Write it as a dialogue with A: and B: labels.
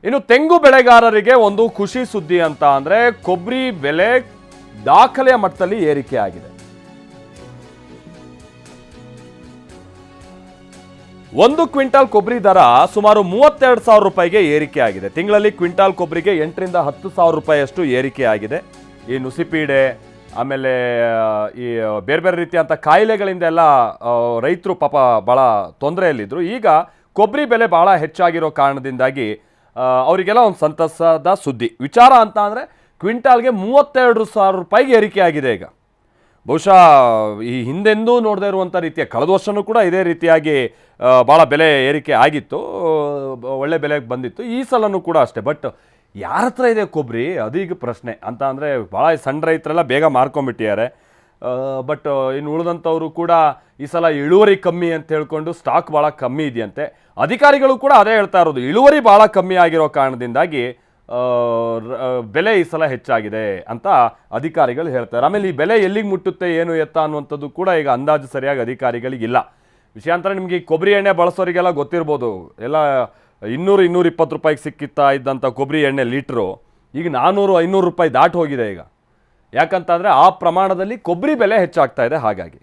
A: ಇನ್ನು ತೆಂಗು ಬೆಳೆಗಾರರಿಗೆ ಒಂದು ಖುಷಿ ಸುದ್ದಿ ಅಂತ ಅಂದ್ರೆ ಕೊಬ್ಬರಿ ಬೆಲೆ ದಾಖಲೆಯ ಮಟ್ಟದಲ್ಲಿ ಏರಿಕೆ ಆಗಿದೆ. 1 ಕ್ವಿಂಟಾಲ್ ಕೊಬ್ಬರಿ ದರ ಸುಮಾರು 32,000 ರೂಪಾಯಿಗೆ ಏರಿಕೆ ಆಗಿದೆ. ತಿಂಗಳಲ್ಲಿ ಕ್ವಿಂಟಾಲ್ ಕೊಬ್ಬರಿಗೆ 8ರಿಂದ 10,000 ರೂಪಾಯಿಯಷ್ಟು ಏರಿಕೆ ಆಗಿದೆ. ಈ ನುಸಿಪೀಡೆ ಆಮೇಲೆ ಈ ಬೇರೆ ಬೇರೆ ರೀತಿಯಂಥ ಕಾಯಿಲೆಗಳಿಂದ ಎಲ್ಲ ರೈತರು ಪಾಪ ಭಾಳ ತೊಂದರೆಯಲ್ಲಿದ್ದರು. ಈಗ ಕೊಬ್ಬರಿ ಬೆಲೆ ಭಾಳ ಹೆಚ್ಚಾಗಿರೋ ಕಾರಣದಿಂದಾಗಿ ಅವರಿಗೆಲ್ಲ ಒಂದು ಸಂತಸದ ಸುದ್ದಿ. ವಿಚಾರ ಅಂತ ಅಂದರೆ ಕ್ವಿಂಟಾಲ್ಗೆ 32,000 ರೂಪಾಯಿಗೆ ಏರಿಕೆ ಆಗಿದೆ. ಈಗ ಬಹುಶಃ ಈ ಹಿಂದೆಂದೂ ನೋಡದೇ ಇರುವಂಥ ರೀತಿಯ ಕಳೆದ ವರ್ಷವೂ ಕೂಡ ಇದೇ ರೀತಿಯಾಗಿ ಭಾಳ ಬೆಲೆ ಏರಿಕೆ ಆಗಿತ್ತು, ಒಳ್ಳೆ ಬೆಲೆಗೆ ಬಂದಿತ್ತು. ಈ ಸಲನೂ ಕೂಡ ಅಷ್ಟೇ. ಬಟ್ ಯಾರ ಹತ್ರ ಇದೆ ಕೊಬ್ಬರಿ, ಅದೀಗ ಪ್ರಶ್ನೆ ಅಂತ ಅಂದರೆ ಭಾಳ ಸಣ್ಣ ರೈತರೆಲ್ಲ ಬೇಗ ಮಾರ್ಕೊಂಡ್ಬಿಟ್ಟಿದ್ದಾರೆ. ಬಟ್ ಇನ್ನು ಉಳಿದಂಥವರು ಕೂಡ ಈ ಸಲ ಇಳುವರಿ ಕಮ್ಮಿ ಅಂತ ಹೇಳ್ಕೊಂಡು ಸ್ಟಾಕ್ ಭಾಳ ಕಮ್ಮಿ ಇದೆಯಂತೆ. ಅಧಿಕಾರಿಗಳು ಕೂಡ ಅದೇ ಹೇಳ್ತಾ ಇರೋದು, ಇಳುವರಿ ಭಾಳ ಕಮ್ಮಿ ಆಗಿರೋ ಕಾರಣದಿಂದಾಗಿ ಬೆಲೆ ಈ ಸಲ ಹೆಚ್ಚಾಗಿದೆ ಅಂತ ಅಧಿಕಾರಿಗಳು ಹೇಳ್ತಾರೆ. ಆಮೇಲೆ ಈ ಬೆಲೆ ಎಲ್ಲಿಗೆ ಮುಟ್ಟುತ್ತೆ ಏನು ಎತ್ತ ಅನ್ನುವಂಥದ್ದು ಕೂಡ ಈಗ ಅಂದಾಜು ಸರಿಯಾಗಿ ಅಧಿಕಾರಿಗಳಿಗಿಲ್ಲ. ವಿಷಯಾಂತರ ನಿಮಗೆ ಈ ಕೊಬ್ಬರಿ ಎಣ್ಣೆ ಬಳಸೋರಿಗೆಲ್ಲ ಗೊತ್ತಿರ್ಬೋದು. ಎಲ್ಲ 200-220 ರೂಪಾಯಿಗೆ ಸಿಕ್ಕಿತ್ತಾ ಇದ್ದಂಥ ಕೊಬ್ಬರಿ ಎಣ್ಣೆ ಲೀಟ್ರು ಈಗ 400-500 ರೂಪಾಯಿ ದಾಟಿ ಹೋಗಿದೆ ಈಗ. ಯಾಕಂತಂದರೆ ಆ ಪ್ರಮಾಣದಲ್ಲಿ ಕೊಬ್ಬರಿ ಬೆಲೆ ಹೆಚ್ಚಾಗ್ತಾ ಇದೆ. ಹಾಗಾಗಿ